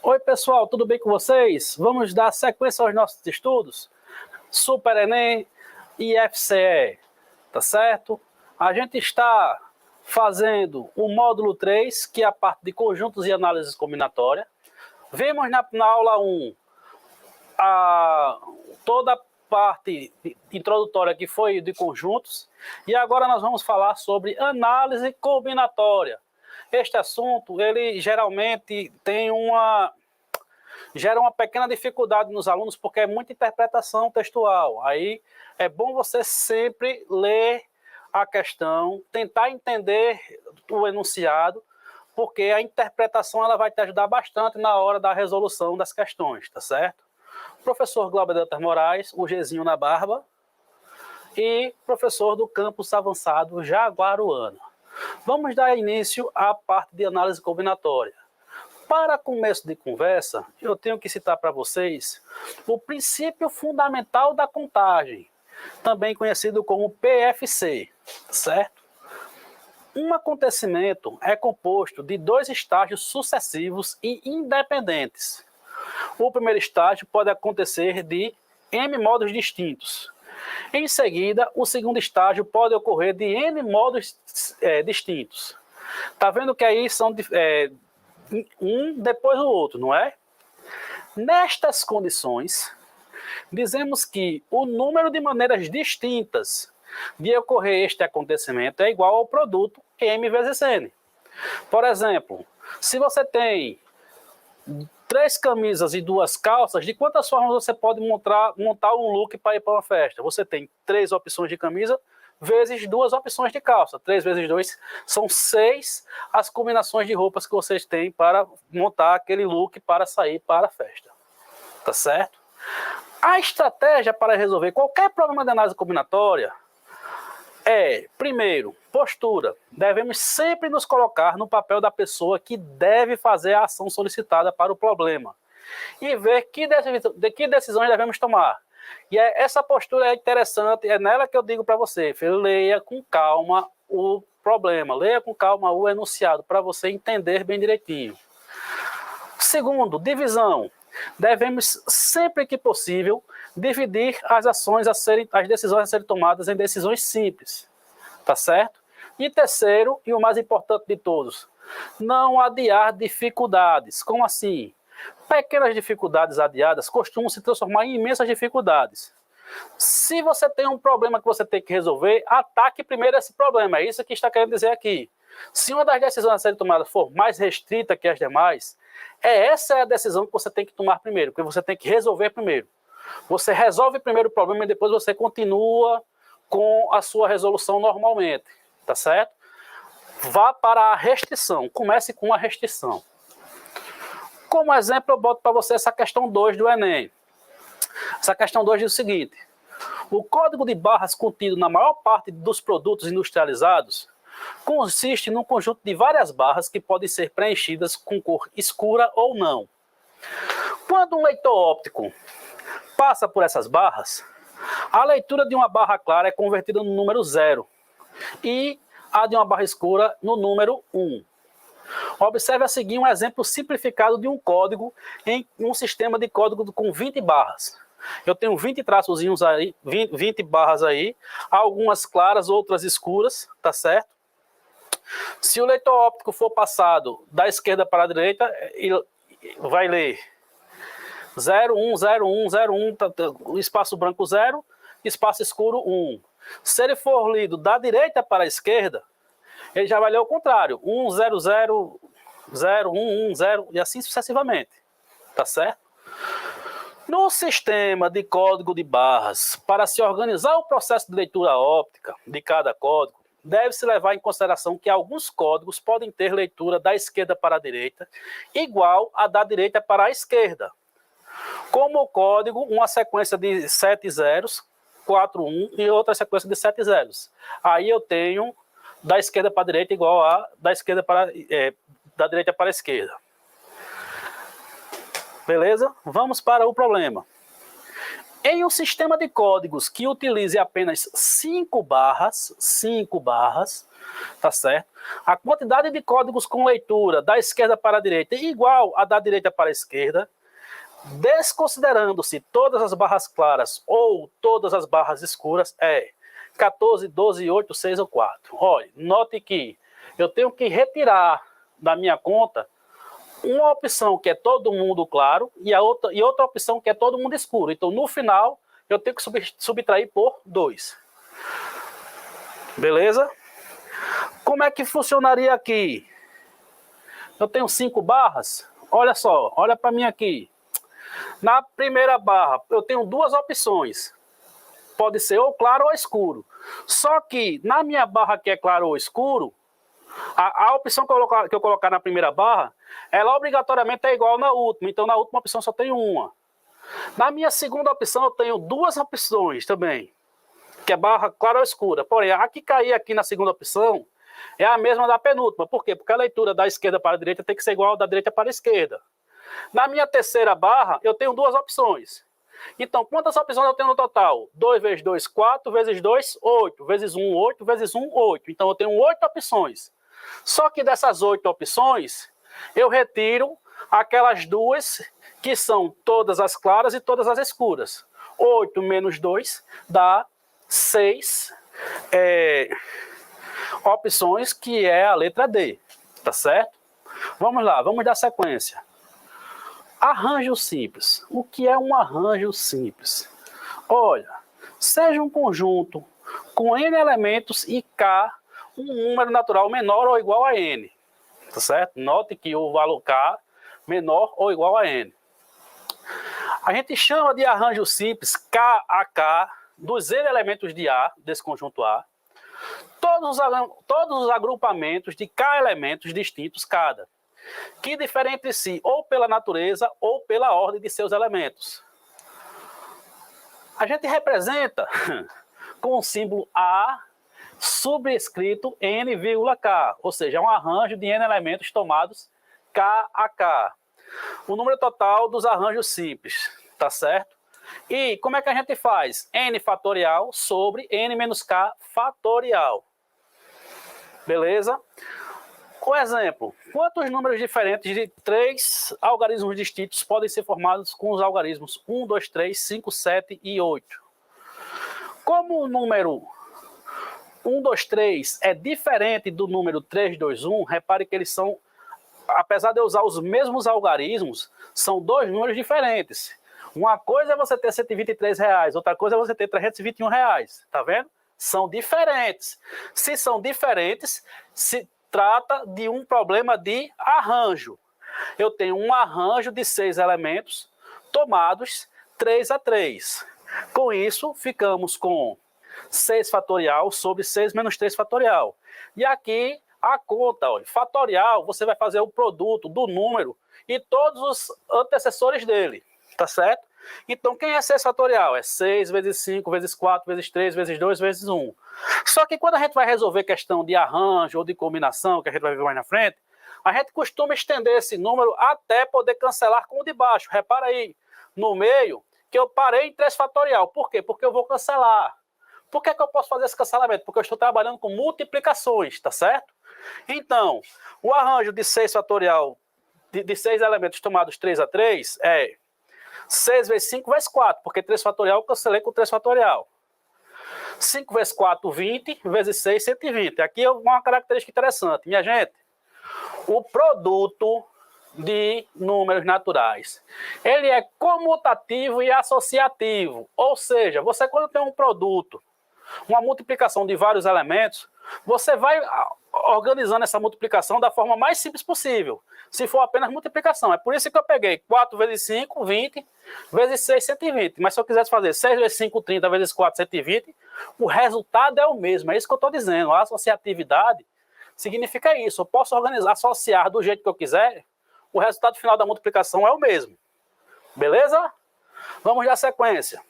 Oi, pessoal, tudo bem com vocês? Vamos dar sequência aos nossos estudos? Super Enem e FCE, tá certo? A gente está fazendo o módulo 3, que é a parte de conjuntos e análises combinatória. Vimos na aula 1 toda a parte introdutória que foi de conjuntos, e agora nós vamos falar sobre análise combinatória. Este assunto, ele geralmente gera uma pequena dificuldade nos alunos, porque é muita interpretação textual. Aí é bom você sempre ler a questão, tentar entender o enunciado, porque a interpretação ela vai te ajudar bastante na hora da resolução das questões, tá certo? Professor Glauber Dantas Moraes, o Gzinho na barba, e professor do campus avançado Jaguaruana. Vamos dar início à parte de análise combinatória. Para começo de conversa, eu tenho que citar para vocês o princípio fundamental da contagem, também conhecido como PFC, certo? Um acontecimento é composto de dois estágios sucessivos e independentes. O primeiro estágio pode acontecer de N modos distintos. Em seguida, o segundo estágio pode ocorrer de N modos distintos. Tá vendo que aí são um depois do outro, não é? Nestas condições, dizemos que o número de maneiras distintas de ocorrer este acontecimento é igual ao produto M vezes N. Por exemplo, se você tem 3 camisas e 2 calças, de quantas formas você pode montar um look para ir para uma festa? Você tem 3 opções de camisa vezes 2 opções de calça. 3 vezes 2 são 6 as combinações de roupas que vocês têm para montar aquele look para sair para a festa. Tá certo? A estratégia para resolver qualquer problema de análise combinatória é, primeiro, postura. Devemos sempre nos colocar no papel da pessoa que deve fazer a ação solicitada para o problema e ver que decisões devemos tomar. E essa postura é interessante, é nela que eu digo para você, leia com calma o problema, leia com calma o enunciado, para você entender bem direitinho. Segundo, divisão. Devemos, sempre que possível, dividir as decisões a serem tomadas em decisões simples, tá certo? E terceiro, e o mais importante de todos, não adiar dificuldades. Como assim? Pequenas dificuldades adiadas costumam se transformar em imensas dificuldades. Se você tem um problema que você tem que resolver, ataque primeiro esse problema. É isso que está querendo dizer aqui. Se uma das decisões a serem tomadas for mais restrita que as demais, essa é a decisão que você tem que tomar primeiro, porque você tem que resolver primeiro. Você resolve primeiro o problema e depois você continua com a sua resolução normalmente, tá certo? Vá para a restrição, comece com a restrição. Como exemplo, eu boto para você essa questão 2 do Enem. Essa questão 2 diz o seguinte: o código de barras contido na maior parte dos produtos industrializados consiste num conjunto de várias barras que podem ser preenchidas com cor escura ou não. Quando um leitor óptico passa por essas barras, a leitura de uma barra clara é convertida no número 0 e a de uma barra escura no número 1. Observe a seguir um exemplo simplificado de um código em um sistema de código com 20 barras. Eu tenho 20 traçozinhos aí, 20 barras aí, algumas claras, outras escuras, tá certo? Se o leitor óptico for passado da esquerda para a direita, ele vai ler 0, 1, 0, 1, 0, 1, espaço branco 0, espaço escuro 1. Se ele for lido da direita para a esquerda, ele já vai ler o contrário, 1, 0, 0, 0, 1, 1, 0, e assim sucessivamente, tá certo? No sistema de código de barras, para se organizar o processo de leitura óptica de cada código, deve-se levar em consideração que alguns códigos podem ter leitura da esquerda para a direita igual a da direita para a esquerda. Como o código, uma sequência de 7 zeros, 4, 1 e outra sequência de 7 zeros. Aí eu tenho da esquerda para a direita igual a da direita para a esquerda. Beleza? Vamos para o problema. Em um sistema de códigos que utilize apenas 5 barras, tá certo? A quantidade de códigos com leitura da esquerda para a direita é igual à da direita para a esquerda, desconsiderando-se todas as barras claras ou todas as barras escuras, é 14, 12, 8, 6 ou 4. Olha, note que eu tenho que retirar da minha conta uma opção que é todo mundo claro e outra opção que é todo mundo escuro. Então, no final, eu tenho que subtrair por 2. Beleza? Como é que funcionaria aqui? Eu tenho 5 barras. Olha só, olha para mim aqui. Na primeira barra, eu tenho 2 opções. Pode ser ou claro ou escuro. Só que na minha barra que é claro ou escuro, a opção que eu colocar na primeira barra, ela obrigatoriamente é igual na última. Então, na última opção só tenho uma. Na minha segunda opção, eu tenho 2 opções também, que é barra clara ou escura. Porém, a que cair aqui na segunda opção é a mesma da penúltima. Por quê? Porque a leitura da esquerda para a direita tem que ser igual da direita para a esquerda. Na minha terceira barra, eu tenho 2 opções. Então, quantas opções eu tenho no total? 2 vezes 2, 4, vezes 2, 8, vezes 1, 8, vezes 1, 8. Então, eu tenho 8 opções. Só que dessas 8 opções, eu retiro aquelas 2 que são todas as claras e todas as escuras. 8 menos 2 dá 6 opções, que é a letra D. Tá certo? Vamos lá, vamos dar sequência. Arranjo simples. O que é um arranjo simples? Olha, seja um conjunto com n elementos e k um número natural menor ou igual a n. Tá certo? Note que o valor k menor ou igual a n. A gente chama de arranjo simples K a K dos n elementos de A, desse conjunto A, todos os agrupamentos de K elementos distintos cada, que diferem entre si ou pela natureza ou pela ordem de seus elementos. A gente representa com o símbolo A subscrito n,k, ou seja, é um arranjo de n elementos tomados K a K. O número total dos arranjos simples, tá certo? E como é que a gente faz? N fatorial sobre n menos k fatorial. Beleza? Por exemplo, quantos números diferentes de 3 algarismos distintos podem ser formados com os algarismos 1, 2, 3, 5, 7 e 8? Como o número 1, 2, 3 é diferente do número 3, 2, 1, repare que eles são, apesar de eu usar os mesmos algarismos, são 2 números diferentes. Uma coisa é você ter R$123, outra coisa é você ter R$321, tá vendo? São diferentes. Se são diferentes, se trata de um problema de arranjo. Eu tenho um arranjo de 6 elementos tomados 3 a 3. Com isso, ficamos com 6 fatorial sobre 6 menos 3 fatorial. E aqui a conta, olha, fatorial, você vai fazer o produto do número e todos os antecessores dele, tá certo? Então, quem é 6 fatorial? É 6 vezes 5, vezes 4, vezes 3, vezes 2, vezes 1. Só que quando a gente vai resolver questão de arranjo ou de combinação, que a gente vai ver mais na frente, a gente costuma estender esse número até poder cancelar com o de baixo. Repara aí, no meio, que eu parei em 3 fatorial. Por quê? Porque eu vou cancelar. Por que eu posso fazer esse cancelamento? Porque eu estou trabalhando com multiplicações, tá certo? Então, o arranjo de 6 fatorial, de 6 elementos tomados 3 a 3, é 6 vezes 5 vezes 4, porque 3 fatorial eu cancelei com 3 fatorial. 5 vezes 4, 20, vezes 6, 120. Aqui é uma característica interessante. Minha gente, o produto de números naturais, ele é comutativo e associativo. Ou seja, você quando tem um produto, uma multiplicação de vários elementos, você vai organizando essa multiplicação da forma mais simples possível, se for apenas multiplicação. É por isso que eu peguei 4 vezes 5, 20, vezes 6, 120. Mas se eu quisesse fazer 6 vezes 5, 30, vezes 4, 120, o resultado é o mesmo. É isso que eu estou dizendo. A associatividade significa isso. Eu posso organizar, associar do jeito que eu quiser, o resultado final da multiplicação é o mesmo. Beleza? Vamos dar sequência.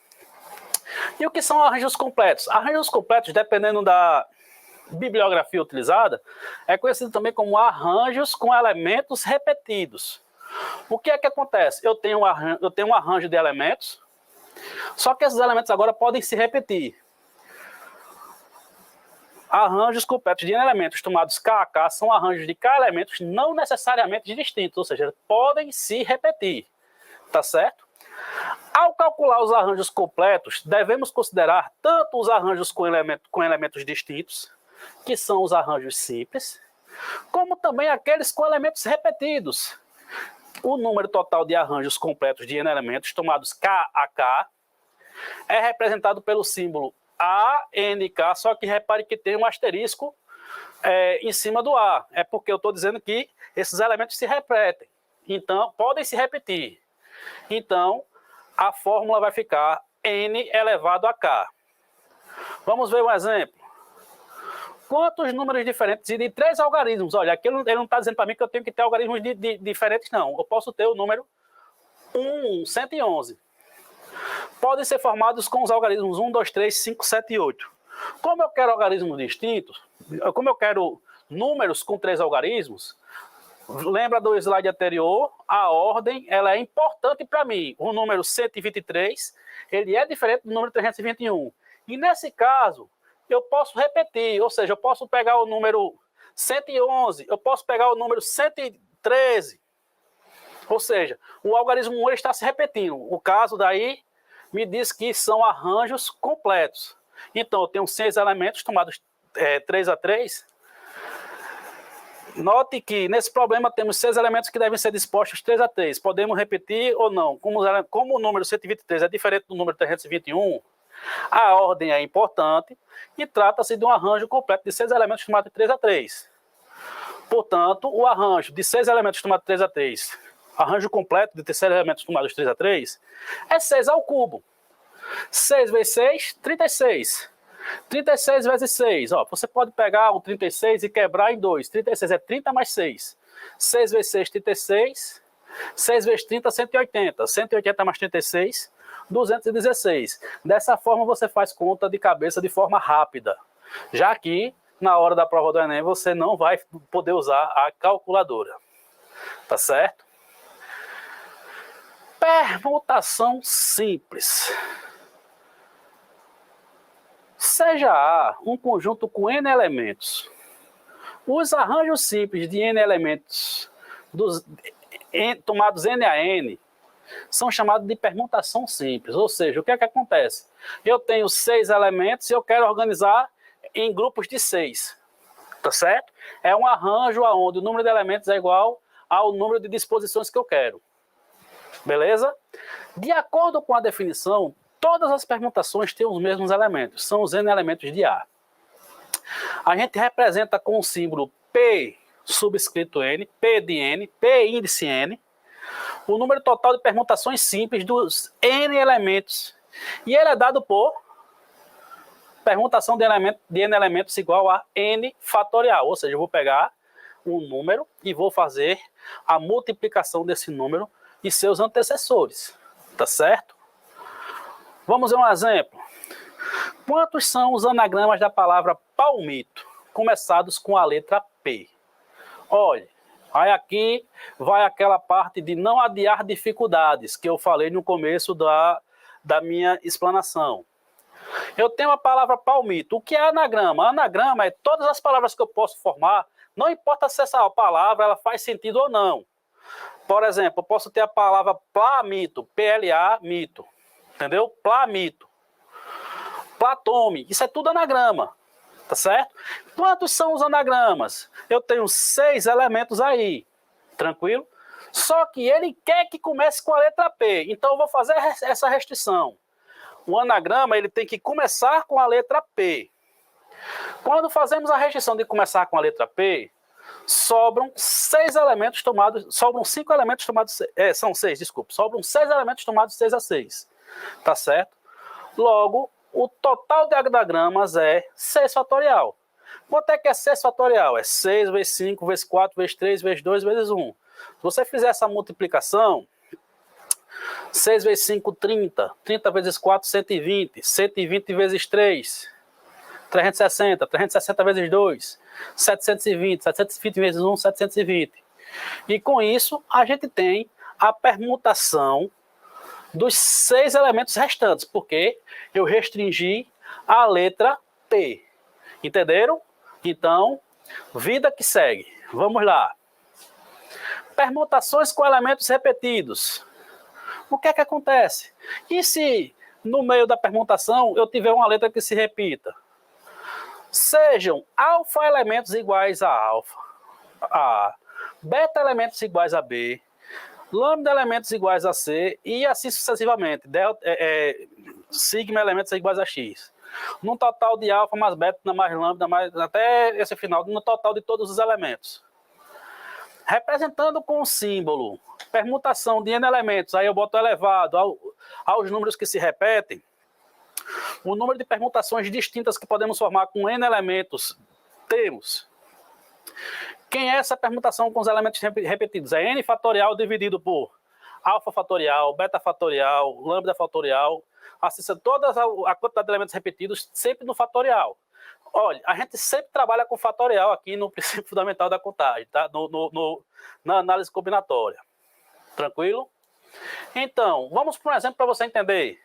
E o que são arranjos completos? Arranjos completos, dependendo da bibliografia utilizada, é conhecido também como arranjos com elementos repetidos. O que é que acontece? Eu tenho um arranjo de elementos, Só que esses elementos agora podem se repetir. Arranjos completos de N elementos tomados K a K são arranjos de K elementos não necessariamente distintos, ou seja, podem se repetir, tá certo? Ao calcular os arranjos completos, devemos considerar tanto os arranjos com elementos distintos, que são os arranjos simples, como também aqueles com elementos repetidos. O número total de arranjos completos de N elementos tomados K a K é representado pelo símbolo ANK, só que repare que tem um asterisco em cima do A. É porque eu estou dizendo que esses elementos se repetem. Então, podem se repetir. Então, a fórmula vai ficar N elevado a K. Vamos ver um exemplo. Quantos números diferentes e de 3 algarismos? Olha, aqui ele não está dizendo para mim que eu tenho que ter algarismos diferentes, não. Eu posso ter o número 111. Podem ser formados com os algarismos 1, 2, 3, 5, 7 e 8. Como eu quero algarismos distintos, como eu quero números com 3 algarismos, lembra do slide anterior, a ordem ela é importante para mim. O número 123, ele é diferente do número 321. E nesse caso, eu posso repetir, ou seja, eu posso pegar o número 111, eu posso pegar o número 113. Ou seja, o algarismo 1 está se repetindo. O caso daí me diz que são arranjos completos. Então, eu tenho 6 elementos tomados 3 a 3. Note que nesse problema temos 6 elementos que devem ser dispostos 3 a 3. Podemos repetir ou não. Como o número 123 é diferente do número 321, a ordem é importante e trata-se de um arranjo completo de 6 elementos tomados 3 a 3. Portanto, o arranjo de 6 elementos tomados 3 a 3, arranjo completo de 6 elementos tomados 3 a 3, é 6 ao cubo. 6 vezes 6, 36. 36 vezes 6. Ó, você pode pegar o 36 e quebrar em 2. 36 é 30 mais 6. 6 vezes 6, 36. 6 vezes 30, 180. 180 mais 36, 216. Dessa forma, você faz conta de cabeça de forma rápida. Já que, na hora da prova do Enem, você não vai poder usar a calculadora. Tá certo? Permutação simples. Seja A um conjunto com N elementos. Os arranjos simples de N elementos tomados N a N são chamados de permutação simples. Ou seja, o que é que acontece? Eu tenho 6 elementos e eu quero organizar em grupos de 6. Tá certo? É um arranjo onde o número de elementos é igual ao número de disposições que eu quero. Beleza? De acordo com a definição, todas as permutações têm os mesmos elementos. São os N elementos de A. A gente representa com o símbolo P subscrito N, P de N, P índice N, o número total de permutações simples dos N elementos. E ele é dado por permutação de N elementos igual a N fatorial. Ou seja, eu vou pegar um número e vou fazer a multiplicação desse número e seus antecessores. Tá certo? Vamos ver um exemplo. Quantos são os anagramas da palavra palmito, começados com a letra P? Olha, aí aqui vai aquela parte de não adiar dificuldades, que eu falei no começo da minha explanação. Eu tenho a palavra palmito. O que é anagrama? Anagrama é todas as palavras que eu posso formar, não importa se essa palavra ela faz sentido ou não. Por exemplo, eu posso ter a palavra plamito, P-L-A, mito. Entendeu? Plamito. Platome. Isso é tudo anagrama. Tá certo? Quantos são os anagramas? Eu tenho 6 elementos aí. Tranquilo? Só que ele quer que comece com a letra P. Então eu vou fazer essa restrição. O anagrama ele tem que começar com a letra P. Quando fazemos a restrição de começar com a letra P, sobram 6 elementos tomados, sobram 5 elementos tomados, são 6, desculpa, sobram 6 elementos tomados 6 a 6, tá certo? Logo, o total de anagramas é 6 fatorial. Quanto é que é 6 fatorial? É 6 vezes 5, vezes 4, vezes 3, vezes 2, vezes 1. Se você fizer essa multiplicação, 6 vezes 5, 30, 30 vezes 4, 120, 120 vezes 3, 360, 360 vezes 2, 720, 720 vezes 1, 720. E com isso, a gente tem a permutação dos 6 elementos restantes, porque eu restringi a letra P. Entenderam? Então, vida que segue. Vamos lá. Permutações com elementos repetidos. O que é que acontece? E se no meio da permutação eu tiver uma letra que se repita? Sejam alfa elementos iguais a alfa, A, beta elementos iguais a B, lambda elementos iguais a C e assim sucessivamente, sigma elementos iguais a X. No total de alfa mais beta mais lambda, mais, até esse final, no total de todos os elementos. Representando com o símbolo permutação de n elementos, aí eu boto elevado aos números que se repetem, o número de permutações distintas que podemos formar com n elementos temos. Quem é essa permutação com os elementos repetidos? É n fatorial dividido por alfa fatorial, beta fatorial, lambda fatorial, assim, toda a quantidade de elementos repetidos sempre no fatorial. Olha, a gente sempre trabalha com fatorial aqui no princípio fundamental da contagem, tá? Na análise combinatória. Tranquilo? Então, vamos para um exemplo para você entender.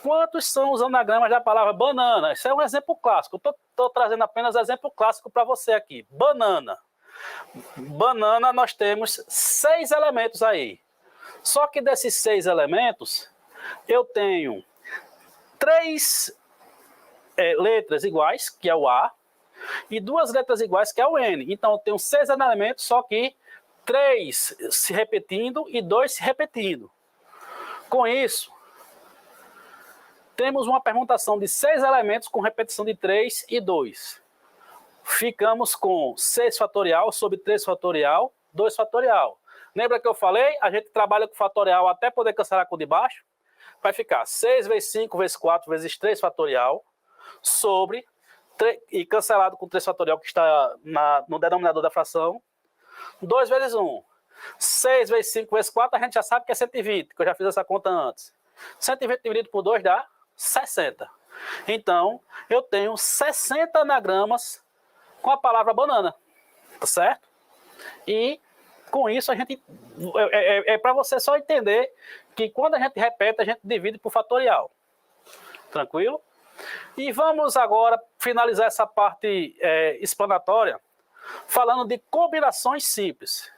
Quantos são os anagramas da palavra banana? Isso é um exemplo clássico. Eu estou trazendo apenas exemplo clássico para você aqui. Banana. Banana, nós temos 6 elementos aí. Só que desses 6 elementos, eu tenho 3 letras iguais, que é o A, e 2 letras iguais, que é o N. Então, eu tenho 6 elementos, só que 3 se repetindo e 2 se repetindo. Com isso, temos uma permutação de 6 elementos com repetição de 3 e 2. Ficamos com 6 fatorial sobre 3 fatorial, 2 fatorial. Lembra que eu falei? A gente trabalha com fatorial até poder cancelar com o de baixo. Vai ficar 6 vezes 5 vezes 4 vezes 3 fatorial sobre, e cancelado com 3 fatorial que está no denominador da fração, 2 vezes 1. 6 vezes 5 vezes 4 a gente já sabe que é 120, que eu já fiz essa conta antes. 120 dividido por 2 dá 60. Então, eu tenho 60 anagramas com a palavra banana, tá certo? E com isso a gente para você só entender que quando a gente repete, a gente divide por fatorial. Tranquilo? E vamos agora finalizar essa parte explanatória falando de combinações simples.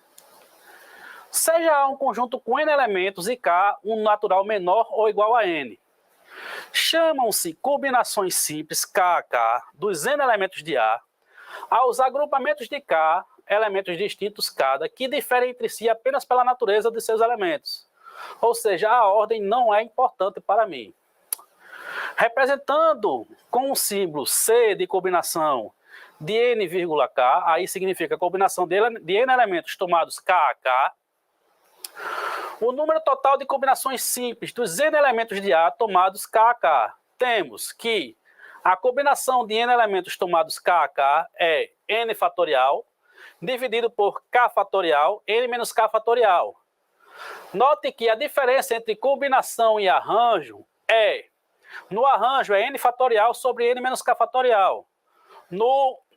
Seja A um conjunto com n elementos e K um natural menor ou igual a n. Chamam-se combinações simples K dos n elementos de A aos agrupamentos de K, elementos distintos cada, que diferem entre si apenas pela natureza de seus elementos. Ou seja, a ordem não é importante para mim. Representando com o símbolo C de combinação de n,k, aí significa a combinação de n elementos tomados K a K, o número total de combinações simples dos n elementos de A tomados K a K. Temos que a combinação de n elementos tomados K a K é n fatorial, dividido por K fatorial, n menos K fatorial. Note que a diferença entre combinação e arranjo no arranjo é n fatorial sobre n menos K fatorial.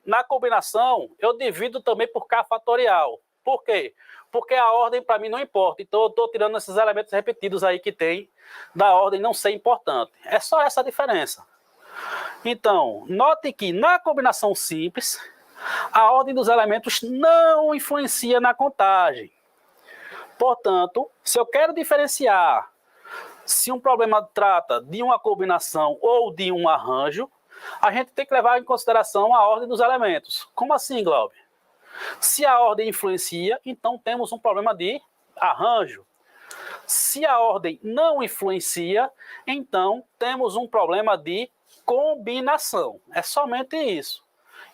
Na combinação, eu divido também por K fatorial. Por quê? Porque a ordem para mim não importa. Então eu estou tirando esses elementos repetidos aí que tem da ordem não ser importante. É só essa diferença. Então, note que na combinação simples, a ordem dos elementos não influencia na contagem. Portanto, se eu quero diferenciar se um problema trata de uma combinação ou de um arranjo, a gente tem que levar em consideração a ordem dos elementos. Como assim, Glauber? Se a ordem influencia, então temos um problema de arranjo. Se a ordem não influencia, então temos um problema de combinação. É somente isso.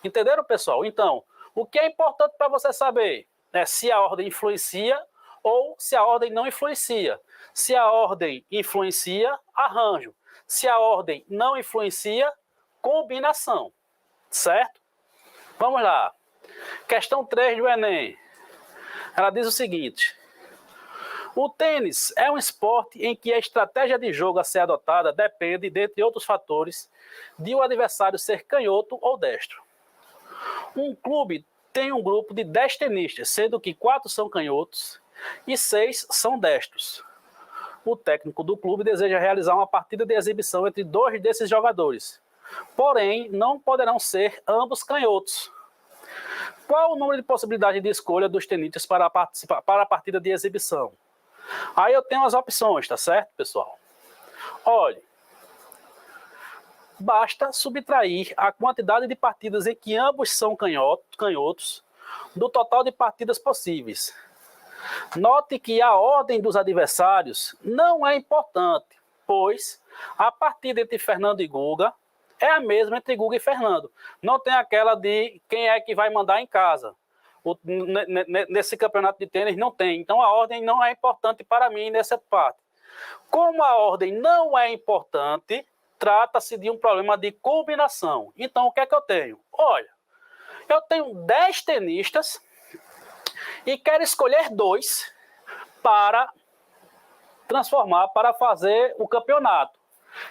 Entenderam, pessoal? Então, o que é importante para você saber é se a ordem influencia ou se a ordem não influencia. Se a ordem influencia, arranjo. Se a ordem não influencia, combinação. Certo? Vamos lá. Questão 3 do Enem. Ela diz o seguinte: o tênis é um esporte em que a estratégia de jogo a ser adotada depende, dentre outros fatores, de o adversário ser canhoto ou destro. Um clube tem um grupo de 10 tenistas, sendo que 4 são canhotos e 6 são destros. o técnico do clube deseja realizar uma partida de exibição entre 2 desses jogadores. Porém, não poderão ser ambos canhotos. Qual o número de possibilidade de escolha dos tenistas para a partida de exibição? Aí eu tenho as opções, tá certo, pessoal? Olhe, basta subtrair a quantidade de partidas em que ambos são canhotos do total de partidas possíveis. Note que a ordem dos adversários não é importante, pois a partida entre Fernando e Guga é a mesma entre Guga e Fernando. Não tem aquela de quem é que vai mandar em casa. Nesse campeonato de tênis não tem. Então a ordem não é importante para mim nessa parte. Como a ordem não é importante, trata-se de um problema de combinação. Então o que é que eu tenho? Olha, eu tenho 10 tenistas e quero escolher 2 para transformar, para fazer o campeonato.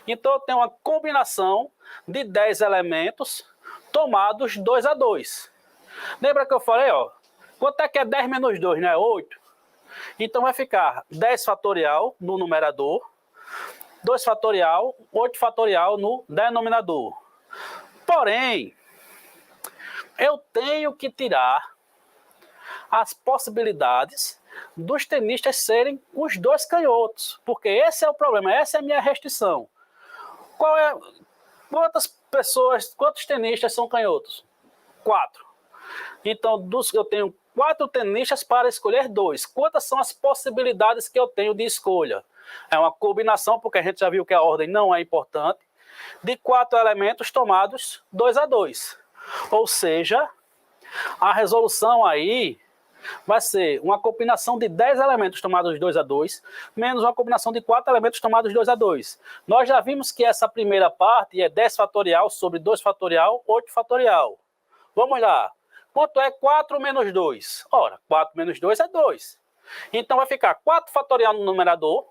Então eu tenho uma combinação de 10 elementos tomados 2 a 2. Lembra que eu falei, ó, quanto é que é 10 menos 2, né? 8. Então vai ficar 10 fatorial no numerador, 2 fatorial, 8 fatorial no denominador. Porém, eu tenho que tirar as possibilidades dos tenistas serem os 2 canhotos, porque esse é o problema, essa é a minha restrição. Quantos tenistas são canhotos? 4. Então, eu tenho 4 tenistas para escolher 2. Quantas são as possibilidades que eu tenho de escolha? É uma combinação, porque a gente já viu que a ordem não é importante, de 4 elementos tomados 2 a 2. Ou seja, a resolução aí vai ser uma combinação de 10 elementos tomados 2 a 2, menos uma combinação de 4 elementos tomados 2 a 2. Nós já vimos que essa primeira parte é 10 fatorial sobre 2 fatorial, 8 fatorial. Vamos lá. Quanto é 4 menos 2? Ora, 4 menos 2 é 2. Então vai ficar 4 fatorial no numerador,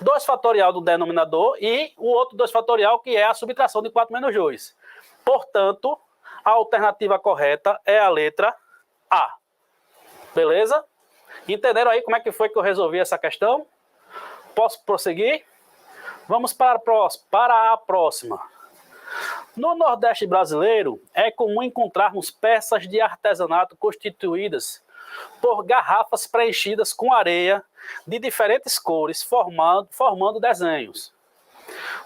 2 fatorial no denominador e o outro 2 fatorial, que é a subtração de 4 menos 2. Portanto, a alternativa correta é a letra A. Beleza? Entenderam aí como é que foi que eu resolvi essa questão? Posso prosseguir? Vamos para a próxima. No Nordeste brasileiro, é comum encontrarmos peças de artesanato constituídas por garrafas preenchidas com areia de diferentes cores, formando desenhos.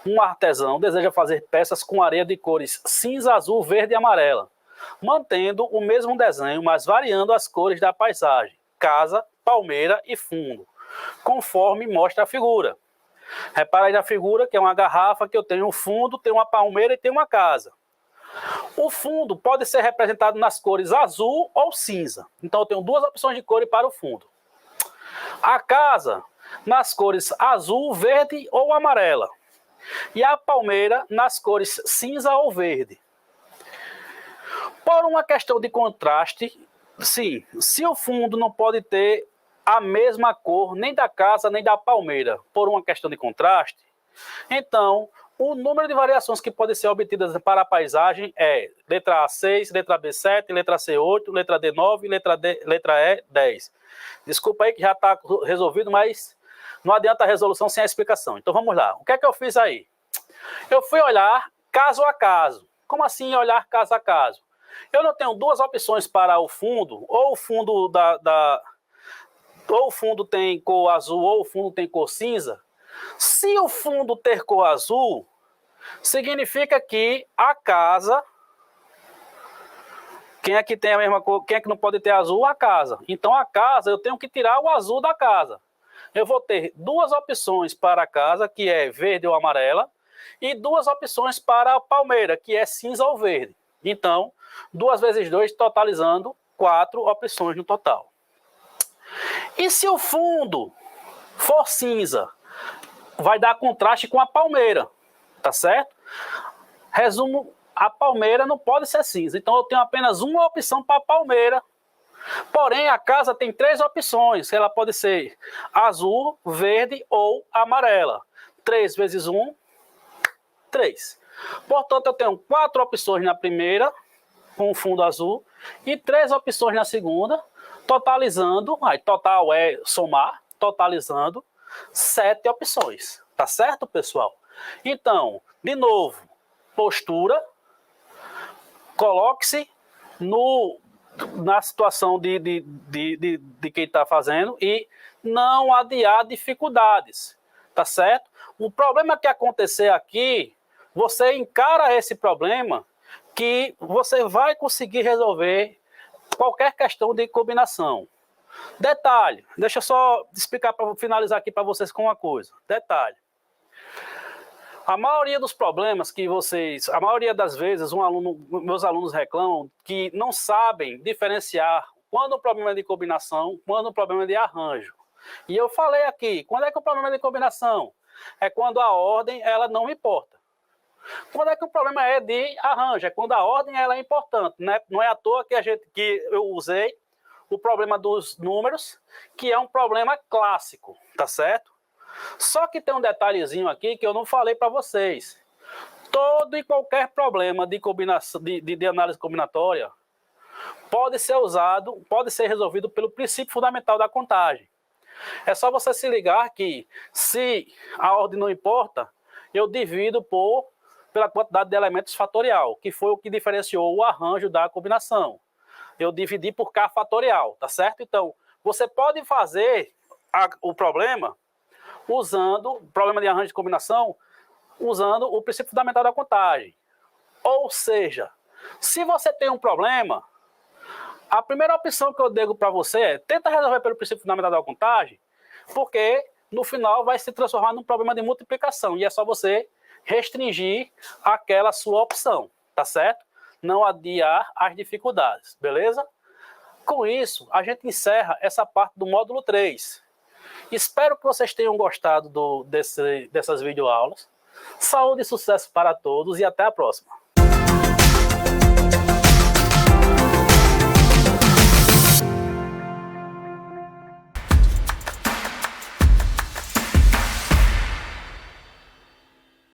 Um artesão deseja fazer peças com areia de cores cinza, azul, verde e amarela, mantendo o mesmo desenho, mas variando as cores da paisagem, casa, palmeira e fundo, conforme mostra a figura. Repara aí na figura que é uma garrafa que eu tenho um fundo, tenho uma palmeira e tenho uma casa. O fundo pode ser representado nas cores azul ou cinza. Então eu tenho 2 opções de cor para o fundo. A casa nas cores azul, verde ou amarela. E a palmeira nas cores cinza ou verde. Por uma questão de contraste, sim, se o fundo não pode ter a mesma cor nem da casa nem da palmeira, por uma questão de contraste, então o número de variações que podem ser obtidas para a paisagem é letra A 6, letra B 7, letra C 8, letra D 9, letra E 10. Desculpa aí que já está resolvido, mas não adianta a resolução sem a explicação. Então vamos lá. O que é que eu fiz aí? Eu fui olhar caso a caso. Como assim olhar caso a caso? Eu não tenho 2 opções para o fundo, ou o fundo ou o fundo tem cor azul ou o fundo tem cor cinza. Se o fundo ter cor azul, significa que a casa, quem é que tem a mesma cor, quem é que não pode ter azul? A casa. Então a casa, eu tenho que tirar o azul da casa. Eu vou ter 2 opções para a casa, que é verde ou amarela, e 2 opções para a palmeira, que é cinza ou verde. Então, 2 vezes 2, totalizando 4 opções no total. E se o fundo for cinza, vai dar contraste com a palmeira, tá certo? Resumo, a palmeira não pode ser cinza, então eu tenho apenas uma opção para a palmeira. Porém, a casa tem 3 opções, ela pode ser azul, verde ou amarela. 3 vezes 1, 3. Portanto, eu tenho 4 opções na primeira, com o fundo azul, e 3 opções na segunda, totalizando, total é somar, totalizando 7 opções. Tá certo, pessoal? Então, de novo, postura, coloque-se na situação de quem está fazendo e não adiar dificuldades, tá certo? O problema que acontecer aqui, você encara esse problema que você vai conseguir resolver qualquer questão de combinação. Detalhe, deixa eu só explicar para finalizar aqui para vocês com uma coisa. Detalhe. A maioria dos problemas que a maioria das vezes, meus alunos reclamam que não sabem diferenciar quando o problema é de combinação, quando o problema é de arranjo. E eu falei aqui, quando é que o problema é de combinação? É quando a ordem, ela não importa. Quando é que o problema é de arranjo? É quando a ordem, ela é importante, né? Não é à toa que eu usei o problema dos números, que é um problema clássico, tá certo? Só que tem um detalhezinho aqui que eu não falei para vocês. Todo e qualquer problema de combinação, de análise combinatória pode ser resolvido pelo princípio fundamental da contagem. É só você se ligar que, se a ordem não importa, eu divido pela quantidade de elementos fatorial, que foi o que diferenciou o arranjo da combinação. Eu dividi por K fatorial, tá certo? Então, você pode fazer o problema problema de arranjo de combinação, usando o princípio fundamental da contagem. Ou seja, se você tem um problema, a primeira opção que eu digo para você é tenta resolver pelo princípio fundamental da contagem, porque no final vai se transformar num problema de multiplicação e é só você restringir aquela sua opção, tá certo? Não adiar as dificuldades, beleza? Com isso, a gente encerra essa parte do módulo 3. Espero que vocês tenham gostado dessas videoaulas. Saúde e sucesso para todos e até a próxima.